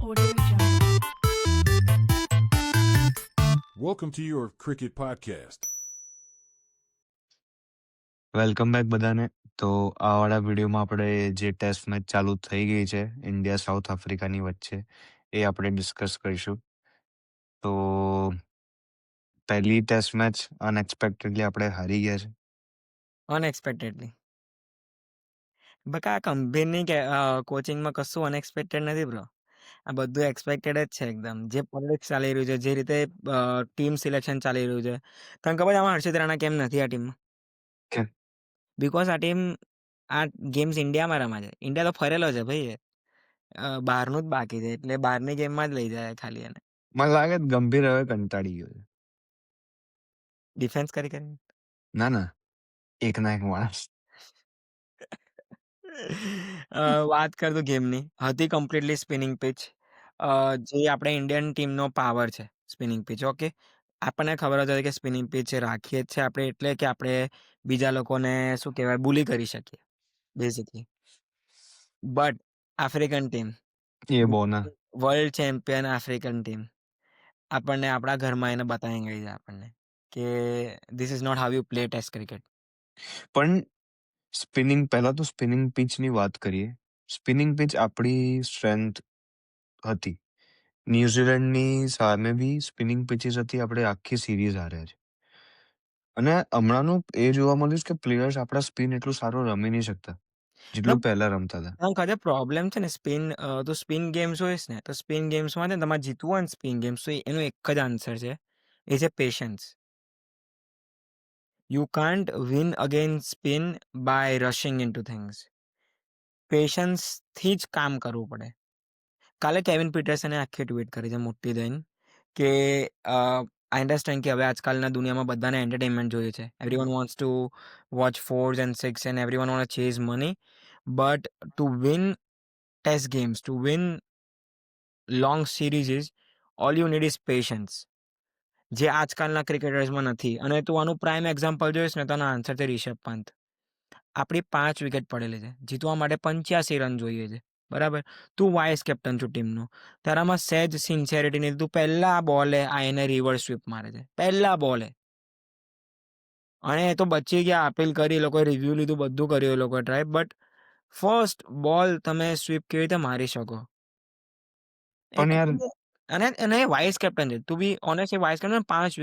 Audio Jungle. Welcome to your cricket podcast. Welcome back બધાને. તો આ વાળા વિડીયોમાં આપણે જે ટેસ્ટ મેચ ચાલુ થઈ ગઈ છે ઇન્ડિયા સાઉથ આફ્રિકાની વચ્ચે એ આપણે ડિસ્કસ કરીશું. તો પહેલી ટેસ્ટ મેચ અનએક્સપેક્ટેડલી આપણે હારી ગયા છે. અનએક્સપેક્ટેડલી બકા ગંભીરની કે કોચિંગમાં કશું અનએક્સપેક્ટેડ નથી બ્રો. આ બધું એક્સપેક્ટેડ જ છે એકદમ. જે પોલિટિક્સ ચાલી રહ્યું છે, જે રીતે ટીમ સિલેક્શન ચાલી રહ્યું છે. તને ખબર છે આમાં હર્ષિત રાણા કેમ નથી આ ટીમમાં? કેમ? બિકોઝ આ ટીમ આ ગેમ્સ ઇન્ડિયામાં રમા છે. ઇન્ડિયા તો ફરેલો છે ભાઈ. બહારનું જ બાકી છે, એટલે બહારની ગેમમાં જ લઈ જાય ખાલી એને મને લાગે છે ગંભીર હવે કંટાળી ગયો છે. ડિફેન્સ કરી કરીને. ના એક ના એક માણસ. વાત કરતું ગેમની હતી કમ્પ્લીટલી સ્પિનિંગ પિચ. જે આપણે ઇન્ડિયન ટીમનો પાવર છે સ્પિનિંગ પિચ. ઓકે, આપણને ખબર જ હતી કે સ્પિનિંગ પિચ રાખીએ જ છે આપણે, એટલે કે આપણે બીજા લોકોને શું કહેવાય બુલી કરી શકીએ બેઝિકલી. બટ આફ્રિકન ટીમ, એ બોના વર્લ્ડ ચેમ્પિયન આફ્રિકન ટીમ આપણને આપણા ઘરમાં એને બતાવી ગઈ છે આપણને કે this is not how you play test cricket. પણ પહેલા તો સ્પિનિંગ પિચની વાત કરીએ. સ્પિનિંગ પિચ આપણી સ્ટ્રેન્થ હતી. ન્યુઝીલેન્ડની સામે બી સ્પિનિંગ પિચીસ હતી. આપણે આખી સિરીઝ હાર્યા છે. અને હમણાંનું એ જોવા મળ્યું છે કે પ્લેયર્સ આપણા સ્પિન એટલું સારું રમી નહીં શકતા જેટલું પહેલા રમતા હતા. ખાતે પ્રોબ્લેમ છે ને સ્પિન. તો સ્પિન ગેમ્સ હોય ને, તો સ્પિન ગેમ્સમાં છે ને તમારે જીતવું હોય ને સ્પિન ગેમ્સ, તો એનો એક જ આન્સર છે, એ છે patience. You can't win against spin by rushing into things. પેશન્સથી જ કામ કરવું પડે. કાલે કેવિન પીટર્સને આખી ટ્વીટ કરી છે મોટી દઈને કે આઈ અન્ડરસ્ટેન્ડ કે હવે આજકાલના દુનિયામાં બધાને એન્ટરટેનમેન્ટ જોઈએ છે. Everyone wants to watch 4s and 6 and everyone want to chase money, but to win test games, to win long series, all you need is patience, જે આજકાલના ક્રિકેટર્સમાં નથી. અને તું આનું પ્રાઇમ એક્ઝામ્પલ જોઈશ ને તો આનો આન્સર છે રિષભ પંત. આપણી 5 વિકેટ પડેલી છે, જીતવા માટે 85 રન જોઈએ છે, બરાબર. તું વાઇસ કેપ્ટન છું ટીમનું, તારામાં સહેજ સિન્સિયરિટી નહીં. તું પહેલા બોલે આ એને રિવર્સ સ્વીપ મારે છે, પહેલા બોલે. અને એ તો બચી ગયા, અપીલ કરી, લોકોએ રિવ્યુ લીધું, બધું કર્યું એ લોકોએ ટ્રાય, બટ ફર્સ્ટ બોલ તમે સ્વીપ કેવી રીતે મારી શકો? પણ યાર અને વાઇસ કેપ્ટન છે, તું be honest vice captain. 4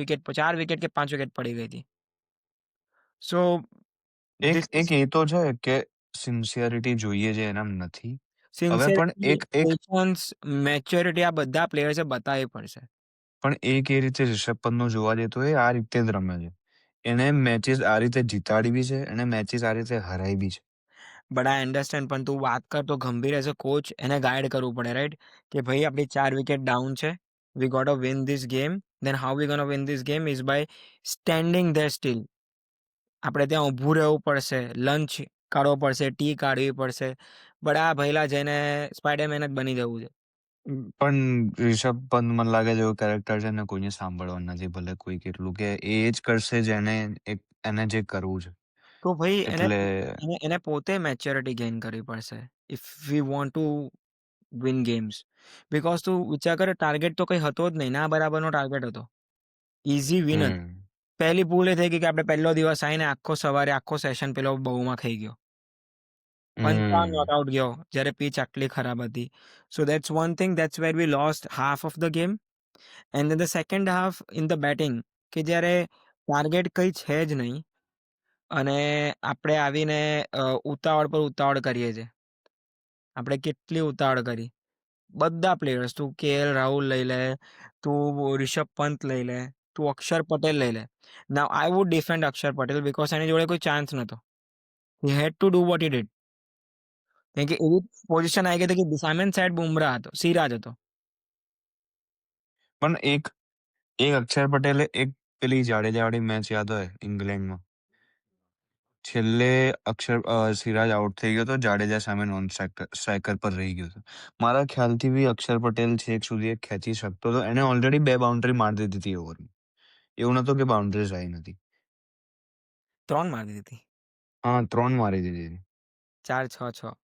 wicket કે 5 વિકેટ પડી ગઈ હતી. સો એક એ તો છે કે સિન્સિયરિટી જોઈએ છે, એનામ નથી. હવે પણ સિન્સિયરિટી, એક પેશન્સ, મેચ્યોરિટી આ બધા પ્લેયર્સે બતાવવી પડશે. પણ એક એ રીતે રિષભ પંતનું જોવા જઈએ તો એ આ રીતે જ રમે છે. એને મેચિસ આ રીતે જીતાડી બી છે અને મેચિસ આ રીતે હરાઈ બી છે. બટ આઈ અન્ડરસ્ટેન્ડ, પણ તું વાત કર તો ગંભીર એઝ અ કોચ એને ગાઈડ કરવું પડે, રાઈટ? કે ભાઈ આપણી 4 વિકેટ ડાઉન છે, we got to win this game. Then how we gonna win this game is by standing there still. આપણે ત્યાં ઊભું રહેવું પડશે, લંચ કાઢવો પડશે, ટી કાઢવી પડશે. બટ આ ભઈલા જઈને સ્પાઈડરમેન જ બની જવું છે. પણ રિષભ પંત મને લાગે છે એવો કેરેક્ટર છે ને કોઈને સાંભળવા નથી, ભલે કોઈ કેટલું કે એ જ કરશે જેને એને જે કરવું છે. તો ભાઈ એટલે એને પોતે મેચ્યોરિટી ગેઇન કરવી પડશે if we want to win games. Because તું વિચાર કરે, ટાર્ગેટ તો કંઈ હતો જ નહીં, ના બરાબરનો ટાર્ગેટ હતો, ઇઝી વિન જ. પહેલી ભૂલ એ થઈ ગઈ કે આપણે પહેલો દિવસ આવીને સવારે આખો સેશન પેલો બહુમાં ખાઈ ગયો, 55 નોટ આઉટ ગયો જ્યારે પીચ આટલી ખરાબ હતી. So that's one thing, that's where we lost half of the game. And then the second half in the batting, કે જ્યારે ટાર્ગેટ કંઈ છે જ નહીં અને આપણે આવીને ઉતાવળ કરીએ છીએ. આપણે કેટલી ઉતાવળ કરી, બધા પ્લેયર્સ. તું કેએલ રાહુલ લઈ લે, તું રિષભ પંત લઈ લે, તું અક્ષર પટેલ લઈ લે. Now I would defend Axar Patel because એની જોડે કોઈ ચાન્સ નહોતો. He had to do what he did. કેમ કે એવી પોઝિશન આવી ગઈ હતી કે સામેન સાઈડ બુમરાહ હતો, સિરાજ હતો. પણ એક અક્ષર પટેલે એક પેલી જાડેજાવાળી મેચ યાદ હોય ઇંગ્લેન્ડમાં, છેલ્લે સિરાજ આઉટ થઈ ગયો હતો, જાડેજા સામે નોન સ્ટ્રાઇકર પર રહી ગયો હતો. મારા ખ્યાલથી બી અક્ષર પટેલ છેક સુધી એક ખેંચી શકતો હતો. એને ઓલરેડી 2 બાઉન્ડ્રી મારી દીધી હતી ઓવરમાં. એવું નતું કે બાઉન્ડ્રીઝ આવી નથી. 3 મારી દીધી હતી. હા, 3 મારી દીધી હતી. 4-6-6.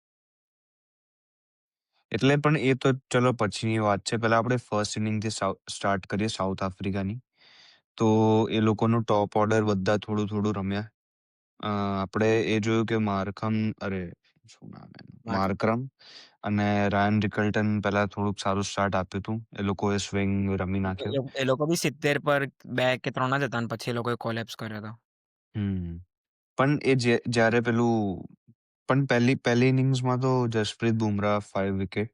એટલે પણ એ તો ચલો પછીની વાત છે. પહેલા આપણે ફર્સ્ટ ઇનિંગથી સ્ટાર્ટ કરીએ સાઉથ આફ્રિકાની. તો એ લોકોનું ટોપ ઓર્ડર બધા થોડું-થોડું રમ્યા. આપણે એ જોયું કે શું નામ એનું? માર્કરમ અને રાયન રિકલ્ટન પહેલા થોડુંક સારું સ્ટાર્ટ આપ્યું હતું. એ લોકોએ સ્વિંગ રમી નાખ્યો. એ લોકો બી 70 પર 2 કે 3 જ હતા અને પછી એ લોકોએ કોલેપ્સ કર્યો હતો. પણ એ જ્યારે પણ પહેલી ઇનિંગ્સમાં તો જસપ્રીત બુમરાહ 5 વિકેટ.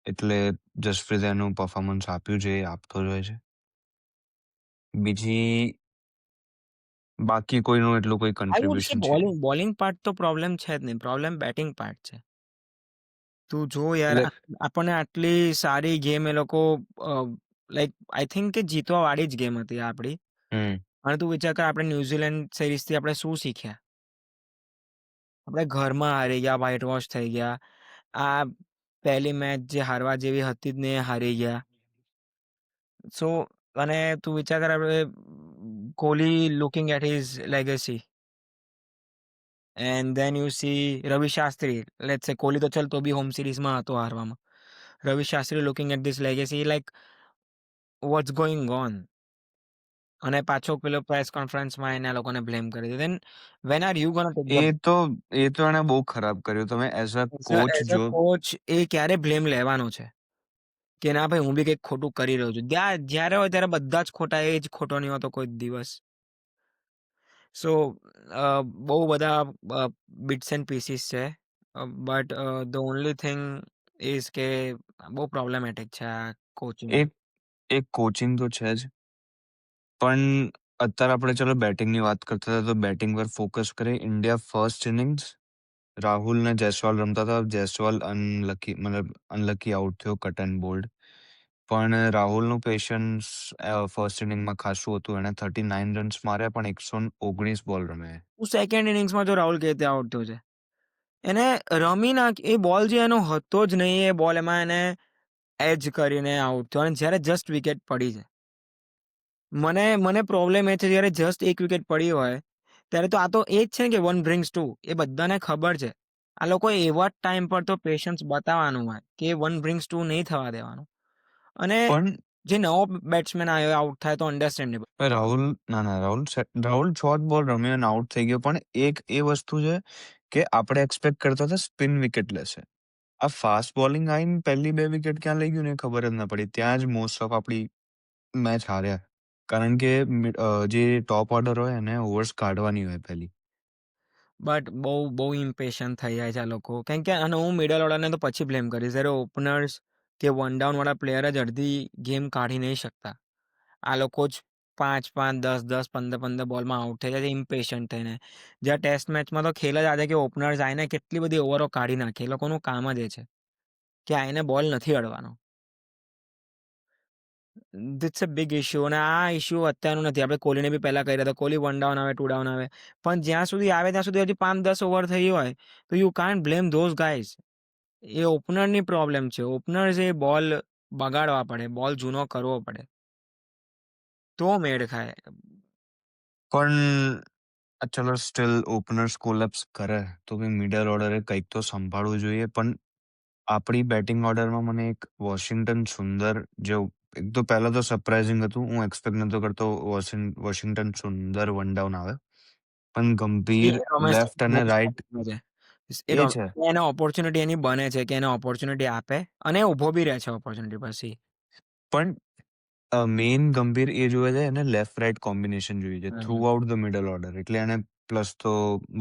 એટલે જસપ્રીતે એનું પરફોર્મન્સ આપ્યું જે એ આપતો જ હોય છે. બાકી કોઈનું એટલું કોઈ આઈ વુડ સે કન્ટ્રીબ્યુશન છે નહીં. બોલિંગ પાર્ટ તો પ્રોબ્લેમ છે જ નહીં. પ્રોબ્લેમ બેટિંગ પાર્ટ છે. તું જો યાર એટલે આપણને આટલી સારી ગેમ એ લોકો લાઈક આઈ થિંક કે જીતવા વાળી જ ગેમ હતી આ આપણી. હમ અને તું વિચાર કર આપણે ન્યુઝીલેન્ડ સિરીઝથી આપણે શું શીખ્યા? આપણે ઘરમાં હારી ગયા, વ્હાઈટ વોશ થઈ ગયા. આ પહેલી મેચ જે હારવા જેવી હતી જ ને એ હારી ગયા. સો અને તું વિચાર કર આપણે Kohli looking at his legacy and then you see Ravi Shastri. Let's say Kohli તો ચલ તો બી હોમ સિરીઝમાં હતો હારવામાં. Ravi Shastri looking at this legacy like what's going on? અને પાછો પેલો પ્રેસ કોન્ફરન્સમાં એને આ લોકોને બ્લેમ કરી દીધો. Then when are you gonna take the એ તો એણે બહુ ખરાબ કર્યું. તમે as a coach as a જો કોચ એ ક્યારે બ્લેમ લેવાનો છે કે ના ભાઈ હું બી કંઈક ખોટું કરી રહ્યો છું? જ્યારે હોય ત્યારે બધા જ ખોટા, એ જ ખોટો નહીં હોતો કોઈ દિવસ. સો બહુ બધા બિટ્સ એન્ડ પીસીસ છે. But the only thing is કે બહુ પ્રોબ્લેમેટિક છે આ કોચિંગ. એક એક કોચિંગ તો છે જ. પણ અત્યારે આપણે ચલો બેટિંગની વાત કરતા હતા તો બેટિંગ પર ફોકસ કરીએ. ઇન્ડિયા ફર્સ્ટ ઇનિંગ્સ રાહુલ ને જયસ્વાલ રમતા હતા. જયસ્વાલ અનલકી આઉટ થયો, કટ એન્ડ બોલ્ડ. પણ રાહુલનું પેશન્સ ફર્સ્ટ ઇનિંગમાં ખાસું હતું. એણે 39 રન્સ માર્યા પણ 119 બોલ રમ્યા. તું સેકન્ડ ઇનિંગ્સમાં જો રાહુલ કેતે આઉટ થયો છે, એને રમી નાખ, એ બોલ જે એનો હતો જ નહીં, એ બોલ એમાં એને એજ કરીને આઉટ થયો. અને જ્યારે જસ્ટ વિકેટ પડી છે, મને પ્રોબ્લેમ એ છે જ્યારે જસ્ટ એક વિકેટ પડી હોય ત્યારે તો આ તો એ જ છે ને કે 1 brings 2. એ બધાને ખબર છે. આ લોકો એવા ટાઈમ પર તો પેશન્સ બતાવવાનું હોય કે 1 brings 2 નહીં થવા દેવાનું. અને પણ જે નવો બેટ્સમેન આવ્યો આઉટ થાય તો અન્ડરસ્ટેન્ડેબલ. રાહુલ રાહુલ 6 જ બોલ રમ્યો અને આઉટ થઈ ગયો. પણ એક એ વસ્તુ છે કે આપણે એક્સપેક્ટ કરતા હતા સ્પિન વિકેટ લેશે. આ ફાસ્ટ બોલિંગ આવીને પહેલી 2 વિકેટ ક્યાં લઈ ગયું ને ખબર જ ના પડી. ત્યાં જ મોસ્ટ ઓફ આપણી મેચ હાર્યા. કારણ કે જે ટોપ ઓર્ડર હોય એને ઓવર્સ કાઢવાની હોય પહેલી. બટ બહુ ઇમ્પેશન્ટ થઈ જાય છે આ લોકો. કેમ કે અને હું મિડલ ઓર્ડરને તો પછી બ્લેમ કરીશ. જ્યારે ઓપનર્સ કે 1 down વાળા પ્લેયર જ અડધી ગેમ કાઢી નહીં શકતા. આ લોકો જ 5-5, 10-10, 15-15 બોલમાં આઉટ થઈ જાય છે ઇમ્પેશન્ટ થઈને. જ્યાં ટેસ્ટ મેચમાં તો ખેલ જ આજે કે ઓપનર્સ આવીને કેટલી બધી ઓવરો કાઢી નાખે. એ લોકોનું કામ જ એ છે કે આઈને બોલ નથી અડવાનો. ધીટ્સ અ બિગ ઇશ્યુ. અને આ ઇશ્યુ અત્યારનું નથી. આપણે કોહલીને બી પહેલા કહી રહ્યા હતા, કોહલી 1 down આવે, 2 down આવે, પણ જ્યાં સુધી આવે ત્યાં સુધી હજી 5-10 ઓવર થઈ હોય તો you can't blame those guys. એ ઓપનરની પ્રોબ્લેમ છે. ઓપનર્સ એ બોલ બગાડવા પડે, બોલ જૂનો કરવો પડે તો મેળ ખાય. પણ ચલો સ્ટીલ ઓપનર્સ કોલેપ્સ કરે તો બી મિડલ ઓર્ડરે કંઈક તો સંભાળવું જોઈએ. પણ આપણી બેટિંગ ઓર્ડરમાં મને એક વોશિંગ્ટન સુંદર જેવું, એક તો પહેલા તો સરપ્રાઇઝિંગ હતું. હું એક્સપેક્ટ નતો કરતો વોશિંગ્ટન સુંદર 1 down આવે. પણ ગંભીર લેફ્ટ અને રાઈટ એ છે. એને ઓપોર્ચ્યુનિટી એની બને છે કે એને ઓપોર્ચ્યુનિટી આપે અને ઊભો બી રહે છે ઓપોર્ચ્યુનિટી પછી. પણ મેઇન ગંભીર એ જોવે છે એને લેફ્ટ રાઈટ કોમ્બિનેશન જોઈએ છે through out the middle order. એટલે એને પ્લસ તો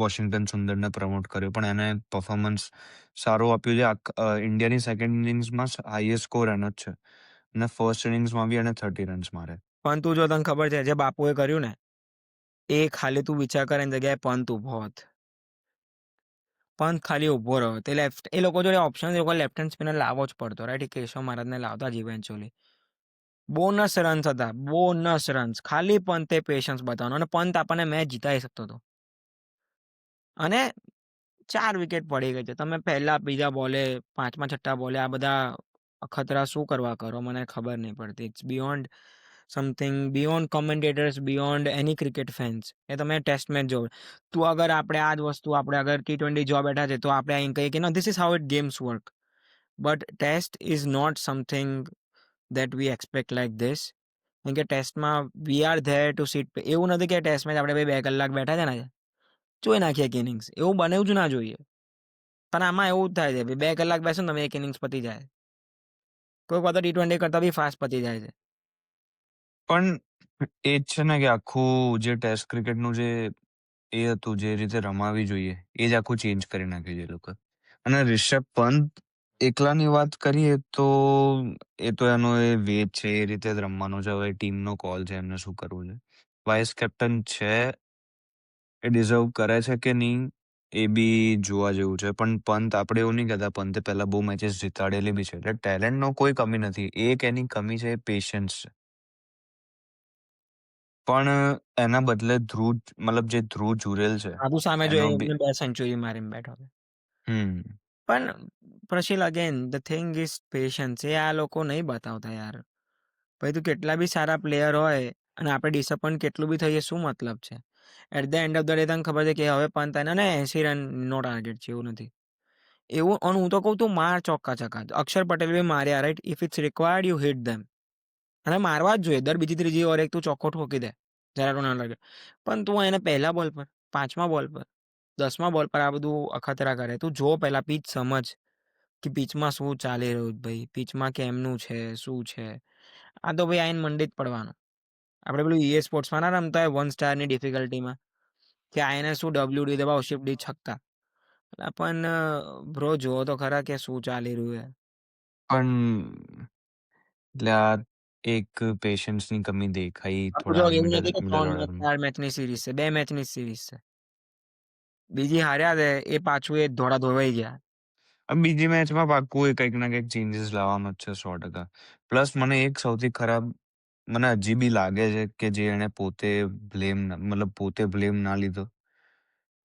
વોશિંગ્ટન સુંદરને પ્રમોટ કર્યો પણ એને પરફોર્મન્સ સારું આપ્યું છે. ઇન્ડિયાની સેકન્ડ ઇનિંગ્સમાં હાઈએસ્ટ સ્કોર એનો જ છે અને ફર્સ્ટ ઇનિંગ્સમાં બી એને 30 રન્સ મારે. પણ તું જો તને ખબર છે જે બાપુએ કર્યું ને, એ ખાલી તું વિચાર કરે એની જગ્યાએ પંત ઊભો હોત, પંત ખાલી ઊભો રહ્યો તે લેફ્ટ, એ લોકો જોડે ઓપ્શન, એ લોકો લેફ્ટ હેન્ડ સ્પિનર લાવવો જ પડતો, રાઈટ? કેશવ મહારાજને લાવતા જ ઇવેન્ચ્યુઅલી. બોનસ રન્સ હતા, બોનસ રન્સ. ખાલી પંતે પેશન્સ બતાવવાનો અને પંત આપણને મેચ જીતાઈ શકતો હતો. અને 4 વિકેટ પડી ગઈ છે. તમે પહેલા બીજા બોલે, પાંચમા છઠ્ઠા બોલે આ બધા અખતરા શું કરવા કરો મને ખબર નહીં પડતી. It's beyond something, beyond commentators, beyond any cricket fans. એ તમે ટેસ્ટ મેચ જોવો. તું અગર આપણે આ જ વસ્તુ આપણે અગર T20 જોવા બેઠા છે તો આપણે અહીં કહીએ કે no this is how it games work. But test is not something that we expect like this. કેમ કે ટેસ્ટમાં we are there to sit. એવું નથી કે ટેસ્ટ મેચ આપણે ભાઈ 2 કલાક બેઠા છે ને જોઈ નાખીએ એક ઇનિંગ્સ. એવું બનવું જ ના જોઈએ. પણ આમાં એવું જ થાય છે. 2 કલાક બેસો ને તમે એક ઇનિંગ્સ પતી જાય. કોઈક વાર તો T20 કરતાં બી ફાસ્ટ પતી જાય છે. પણ એ જ છે ને કે આખું જે ટેસ્ટ ક્રિકેટનું જે એ હતું, જે રીતે રમાવી જોઈએ, એ જ આખું ચેન્જ કરી નાખ્યું છે એ લોકોએ. અને રિષભ પંત એકલાની વાત કરીએ તો એ તો એનો એ વે છે, એ રીતે જ રમવાનો છે. હવે ટીમનો કોલ છે એમને શું કરવું છે. વાઇસ કેપ્ટન છે, એ ડિઝર્વ કરે છે કે નહીં એ બી જોવા જેવું છે. પણ પંત આપણે એવું નહીં કહેતા, પંતે પહેલા બહુ મેચેસ જીતાડેલી બી છે. એટલે ટેલેન્ટનો કોઈ કમી નથી. એક એની કમી છે એ પેશન્સ છે. પણ એના બદલે મતલબ જે ધ્રુવ જુરેલ છે સાધુ સામે જો એનો બી એમને 2 સેન્ચુરી મારીને બેઠો છે. હમ પણ પ્રશીલ again the thing is patience. એ આ લોકો નહીં બતાવતા યાર. ભાઈ તું કેટલા બી સારા પ્લેયર હોય અને આપણે ડિસઅપોઇન્ટ કેટલું બી થઈએ શું મતલબ છે? At the end of the day તને ખબર છે કે હવે પંત એને ને 80 રનનો ટાર્ગેટ છે, એવું નથી. એવું અને હું તો કહું તું માર ચોક્કા છક્કા. અક્ષર પટેલ બી માર્યા right. If it's required you hit them. અને મારવા જ જોઈએ. દર બીજી ત્રીજી ઓવર એક તું ચોખ્ખો ઠોકી દે જરા તો ના લાગે. પણ તું એને પહેલા બોલ પર, 5મા બોલ પર, 10મા બોલ પર આ બધું અખતરા કરે. તું જો પહેલા પીચ સમજ કે પીચમાં શું ચાલી રહ્યું છે ભાઈ. પીચમાં કેમનું છે, શું છે. આ તો ભાઈ આઈને મંડી જ પડવાનું. આપણે પેલું EA સ્પોર્ટ્સમાં ના રમતા હોય 1 સ્ટારની ડિફિકલ્ટીમાં કે આઈને શું WD દબાવો શિફ્ટ ડી છક્કા. પણ બ્રો જુઓ તો ખરા કે શું ચાલી રહ્યું છે. પણ એટલે આ એક પેશન્સની કમી દેખાઈ આપણું જો થોડા એવું મિડલ નથી કે મિડલ 3 મેચ ઓર્ડરમાં. 4 મેચની સિરીઝ છે, 2 મેચની સિરીઝ છે. બીજી હાર્યા છે એ પાછું એ ધોળા ધોવાઈ ગયા. બીજી મેચમાં પાક્કું એ કંઈક ના કંઈક ચેન્જીસ લાવવાનો જ છે 100%. પ્લસ મને એક સૌથી ખરાબ મને હજી બી લાગે છે કે જે એને પોતે બ્લેમ ના લીધો.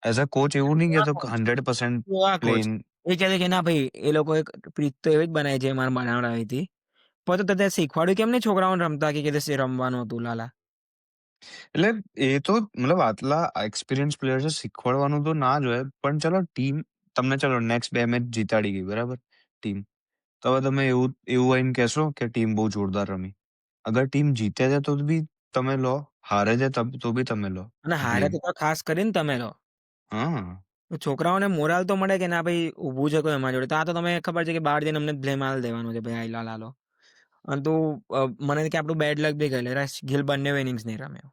એઝ અ કોચ એવું નહીં કહેતો કે 100% કેવા કોચ પ્લેન એ કહે છે કે ના ભાઈ એ લોકો એક પ્રીત તો એવી જ બનાવી છે મારે બનાવડાવી હતી. પણ તો તે શીખવાડ્યું કેમ નહીં છોકરાઓને રમતા કે તે રમવાનું હતું લાલા. એટલે એ તો મતલબ આટલા એક્સપિરિયન્સ પ્લેયર છે, શીખવાડવાનું તો ના જ હોય. પણ ચલો ટીમ તમને ચલો નેક્સ્ટ 2 મેચ જીતાડી ગઈ બરાબર ટીમ. તો હવે તમે એવું એવું આઈને કહેશો કે ટીમ બહુ જોરદાર રમી. અગર ટીમ જીતે છે તો બી તમે લો, હારે છે તો બી તમે લો અને હારે બ્લેમ. તો ખાસ કરીને તમે લો. હા. તો છોકરાઓને મોરાલ તો મળે કે ના ભાઈ ઊભું છે કોઈ અમારી જોડે. તો આ તો તમે ખબર છે કે બહાર જઈને અમને બ્લેમ આલ દેવાનો છે ભાઈ આઈ લાલો. અને તું મને કે આપણું બેડ લક બી ગયેલું. ગિલ બંને ઇનિંગ્સ નહીં રમ્યો.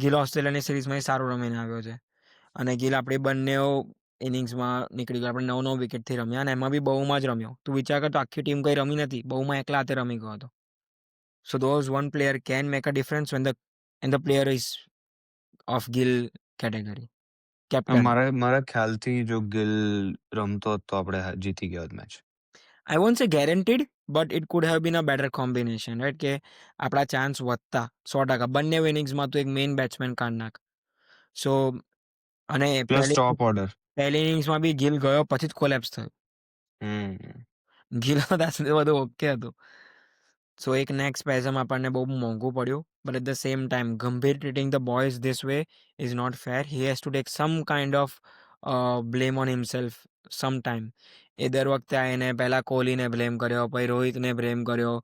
ગિલ મેન ઓસ્ટ્રેલિયાની સિરીઝમાં સારું રમીને આવ્યો છે. અને ગિલ આપણી બંને ઇનિંગ્સમાં નીકળી ગયો. આપણે 9 વિકેટથી રમ્યા અને એમાં બી બહુમાં જ રમ્યો. તું વિચાર કર તો આખી ટીમ કઈ રમી નથી. બહુમાં એકલા હાથે રમી ગયો હતો. So those one player can make a difference when the player is of Gill category. Captain. મારા ખ્યાલથી જો ગિલ રમતો હોત તો આપણે જીતી ગયા હોત match. I won't say guaranteed, but it could have been a better combination, right? કે આપણા ચાન્સ વધતા 100%. બંને ઇનિંગ્સમાં તું એક મેઇન બેટ્સમેન કાઢ નાખ. સો અને પ્લસ ટોપ ઓર્ડર. પહેલી ઇનિંગ્સમાં બી ગિલ ગયો પછી જ કોલેપ્સ થયું. હમ ગિલ હતા બધું ઓકે હતું. સો એક નેક્સ્ટ સ્પેઝમ આપણને બહુ મોંઘું પડ્યું. But at the same time Gambhir treating the boys this way is not fair. He has to take some kind of blame on himself some time. એ દર વખતે એને પહેલા કોહલીને બ્લેમ કર્યો, પછી રોહિતને બ્લેમ કર્યો,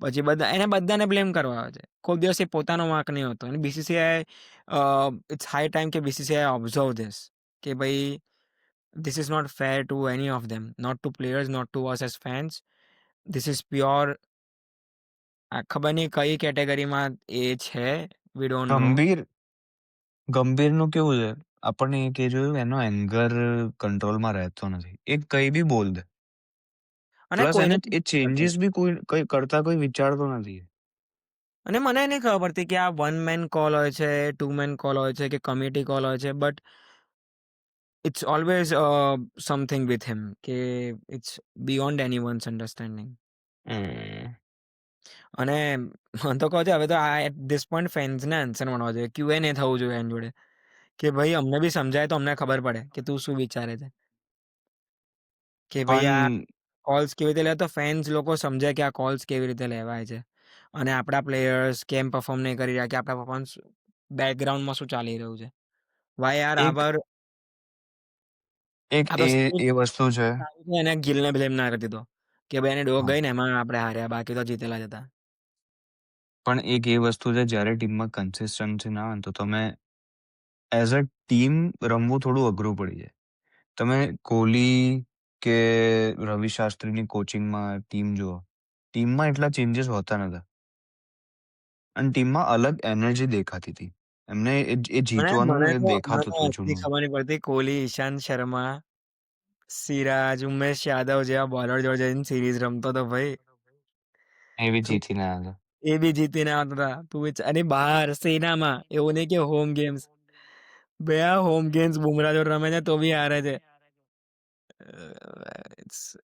પછી બધાને બ્લેમ કરવા આવે છે. કોઈ દિવસ એ પોતાનો વાંક નહીં હોતો. અને BCCI ઇટ્સ હાઈ ટાઈમ કે BCCI ઓબ્ઝર્વ ધીસ કે ભાઈ this is not fair to any of them, not to players, not to us as fans. This is pure ખબર નહીં કઈ કેટેગરીમાં એ છે. વી ડોન્ટ નો. ગંભીરનું કેવું છે, આપણને એક એ જોયું એનો એંગર કંટ્રોલમાં રહેતો નથી. એ કઈ બી બોલ દે. અને પ્લસ કોઈને એ ચેન્જીસ બી કોઈ કરતા કોઈ વિચારતો નથી. અને મને નહીં ખબર પડતી કે આ 1 મેન કોલ હોય છે, 2 મેન કોલ હોય છે કે કમિટી કોલ હોય છે. But it's always something with him કે it's beyond anyone's understanding. Hmm. અને મને તો કહો છો હવે તો આ એટ ધીસ પોઈન્ટ ફેન્સને આન્સર મળવા જોઈએ. Q&A થવું જોઈએ એની જોડે કે ભાઈ અમને બી સમજાય તો અમને ખબર પડે કે તું શું વિચારે છે. કે ભાઈ આ પણ કોલ્સ કેવી રીતે લે તો ફેન્સ લોકો સમજે કે આ કોલ્સ કેવી રીતે લેવાય છે. અને આપણા પ્લેયર્સ કેમ પરફોર્મ નહીં કરી રહ્યા, કે આપણા પરફોર્મન્સ બેકગ્રાઉન્ડમાં શું ચાલી રહ્યું છે. વાય આર એક આવર એક આ તો એ વસ્તુ છે. સારું છે એને ગિલને બ્લેમ ના કરી દીધો કે ભાઈ એને ડો હા. ગઈ ને એમાં આપણે હાર્યા, બાકી તો જીતેલા જ હતા. પણ એક એ વસ્તુ છે, જ્યારે ટીમમાં કન્સિસ્ટન્સી ના હોય ને તો તમે એઝ અ ટીમ રમવું થોડું અઘરું પડી જાય. તમે કોહલી કે રવિ શાસ્ત્રીની કોચિંગમાં ટીમ જુઓ, ટીમમાં એટલા ચેન્જીસ હોતા નતા અને ટીમમાં અલગ એનર્જી દેખાતી હતી. એમને એ મને જીતવાનું મને એ તો દેખાતું મને હતું હજી જૂનું. ખબર નહીં પડતી કોહલી, ઈશાંત શર્મા, સિરાજ, ઉમેશ યાદવ જેવા બોલર જોડે જઈને સિરીઝ રમતો તો ભાઈ એ બી તું જીતીને આવ્યા એ બી જીતીને આવતા હતા. તું અને બહાર સેનામાં એવું નહીં કે હોમ ગેમ્સ, બે હોમ ગેમ્સ બુમરાહ જોડે રમે છે તો બી હારે છે.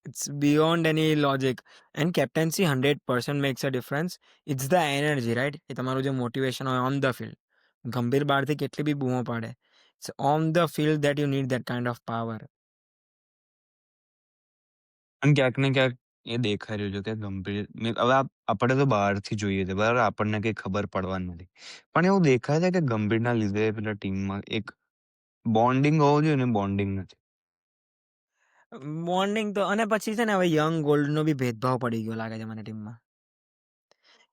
It's beyond any logic. And captaincy 100% makes a difference. It's the energy, right? એ તમારું જે મોટિવેશન હોય ઓન ધ ફિલ્ડ. ગંભીર બહારથી કેટલી બી બૂમો પાડે, it's on the field that you need that kind of power. અને ક્યાંક ને ક્યાંક એ દેખાઈ રહ્યું છે કે ગંભીર હવે આપણે તો બહારથી જોઈએ છે, બરાબર, આપણને કઈ ખબર પડવાની નથી, પણ એવું દેખાય છે કે ગંભીરના લીધે પેલા ટીમમાં એક બોન્ડિંગ હોવો જોઈએ ને, બોન્ડિંગ નથી. બોન્ડિંગ તો, અને પછી છે ને હવે યંગ ગોલ્ડનો બી ભેદભાવ પડી ગયો લાગે છે મને ટીમમાં,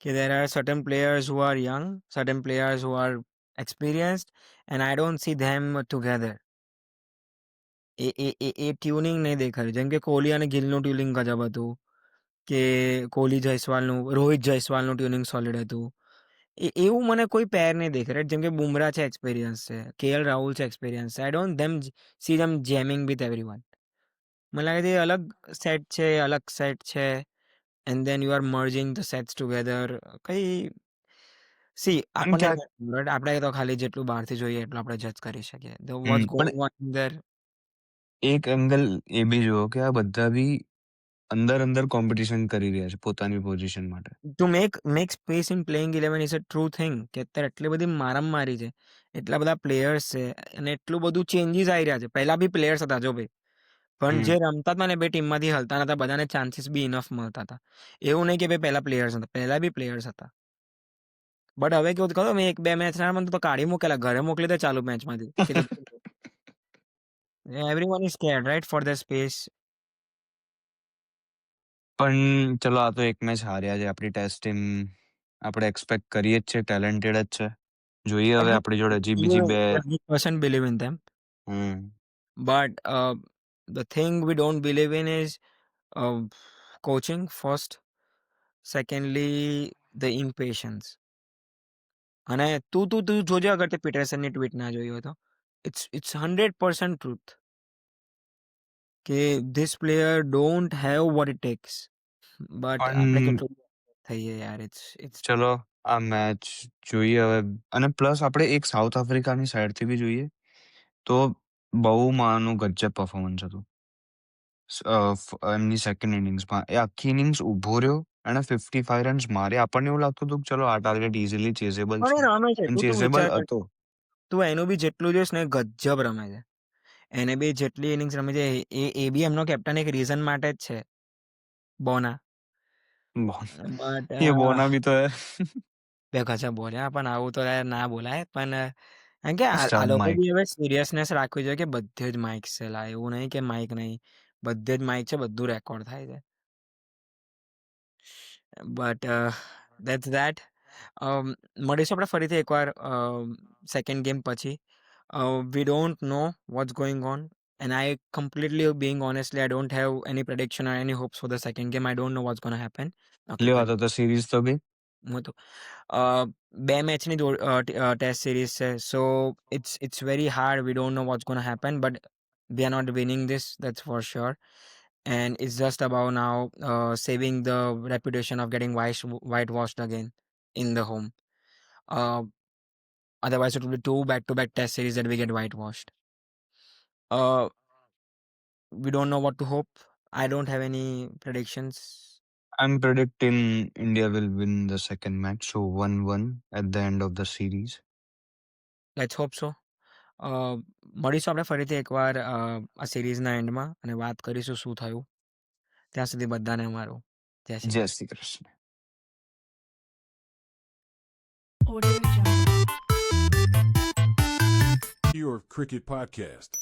કે there are certain players who are young, certain players who are experienced, and I don't see them together. A tuning નહીં દેખાયું. જેમ કે કોહલી અને ગિલનું ટ્યુનિંગ ગજબ હતું, કે કોહલી જયસ્વાલનું, રોહિત જયસ્વાલનું ટ્યુનિંગ સોલિડ હતું. એવું મને કોઈ પેર નહીં દેખાય, રાઈટ? જેમ કે બુમરાહ છે, એક્સપિરિયન્સ છે, KL રાહુલ છે, એક્સપિરિયન્સ છે. I don't see them jamming with everyone. મને લાગે છે એ અલગ સેટ છે, અલગ સેટ છે, and then you are merging the sets together. કઈ સી અને આપણને ક્યાંક આપણે તો ખાલી જેટલું બહારથી જોઈએ એટલું આપણે જજ કરી શકીએ. વોટ્સ પણ ગોઈંગ ઓન ધેર. એક એંગલ એ બી જુઓ કે આ બધા બી અંદર અંદર કોમ્પિટિશન કરી રહ્યા છે પોતાની પોઝિશન માટે. To make space in playing 11 is a true thing. કે અત્યારે એટલી બધી મારામારી છે, એટલા બધા પ્લેયર્સ છે, અને એટલું બધું ચેન્જીસ આવી રહ્યા છે. પહેલા બી પ્લેયર્સ હતા જો ભાઈ, પણ હમ જે રમતા હતા ને બે ટીમમાંથી હલતા નતા, બધાને ચાન્સીસ બી ઇનફ મળતા હતા. એવું નહીં કે ભાઈ પહેલા પ્લેયર્સ હતા, પહેલા બી પ્લેયર્સ હતા. બટ હવે કેવું કહો, મેં 1-2 મેચ ના મને તો કાઢી મૂકેલા, ઘરે મોકલી દે ચાલુ મેચમાંથી. Everyone is scared, right, for the space. પણ ચલો, આ તો એક મેચ હાર્યા છે આપણી ટેસ્ટ ટીમ. આપણે એક્સપેક્ટ કરીએ જ છે, ટેલેન્ટેડ જ છે. જોઈએ હવે આપણી જોડે હજી બીજી બે. 100% believe in them. But the thing we don't believe in is uh, coaching first. Secondly, the impatience. અને તું જોજો, અગર તે પીટરસનની ટ્વીટ ના જોઈ હોય તો, ઇટ્સ 100% ટ્રુથ કે this player don't have what it tax. But આપણે પણ કેટલું થઈએ યાર, ઇટ્સ ચલો, આ મેચ જોઈએ હવે. અને પ્લસ આપણે એક સાઉથ આફ્રિકાની સાઈડથી બી જોઈએ તો બહુ માનું ગજબ પરફોર્મન્સ હતું. એમની સેકન્ડ ઇનિંગ્સમાં એ આખી ઇનિંગ્સ ઊભો રહ્યો, એણે 55 રન્સ માર્યા. આપણને એવું લાગતું હતું કે ચલો આ ટાર્ગેટ ઇઝીલી ચેઝેબલ પણ છે, એ રમે છે. અને તું ચેઝેબલ વિચાર કર, હતો. તું એનું બી જેટલું જોઈશ ને, ગજબ રમે છે. એને બી જેટલી ઇનિંગ્સ રમી છે, એ બી એમનો કેપ્ટન એક રીઝન માટે જ છે, બોના. બટ એ બોના બી તો હે. બે ગજબ બોલ્યા, પણ આવું તો યાર ના બોલાય. પણ કારણ કે આ સ્ટન લોકો માઇક. બી હવે સિરિયસનેસ રાખવી જોઈએ કે બધે જ માઇક છે. લા, એવું નહીં કે માઇક નહીં, બધે જ માઇક છે, બધું રેકોર્ડ થાય છે. But that's that. મળીશું આપણે ફરીથી એકવાર સેકન્ડ ગેમ પછી. We don't know what's going on, and I completely, being honestly, I don't have any prediction or any hopes for the second game. I don't know what's going to happen. Okay, એટલી વાતો તો series તો ગઈ. હું તો બે મેચની test series છે, so it's very hard. We don't know what's gonna happen, but we are not winning this, that's for sure. And it's just about now saving the reputation of getting whitewashed again in the home. Uh, Otherwise, it will be 2 back-to-back test series that we get whitewashed. Uh, we don't know what to hope. I don't have any predictions. I'm predicting India will win the second match, so 1-1 at the end of the series. Let's hope so. મળીશું આપણે ફરીથી એકવાર આ સિરીઝના એન્ડમાં, અને વાત કરીશું શું થયું. ત્યાં સુધી બધાને અમારું જય શ્રી જય Shri Krishna. Your Cricket Podcast.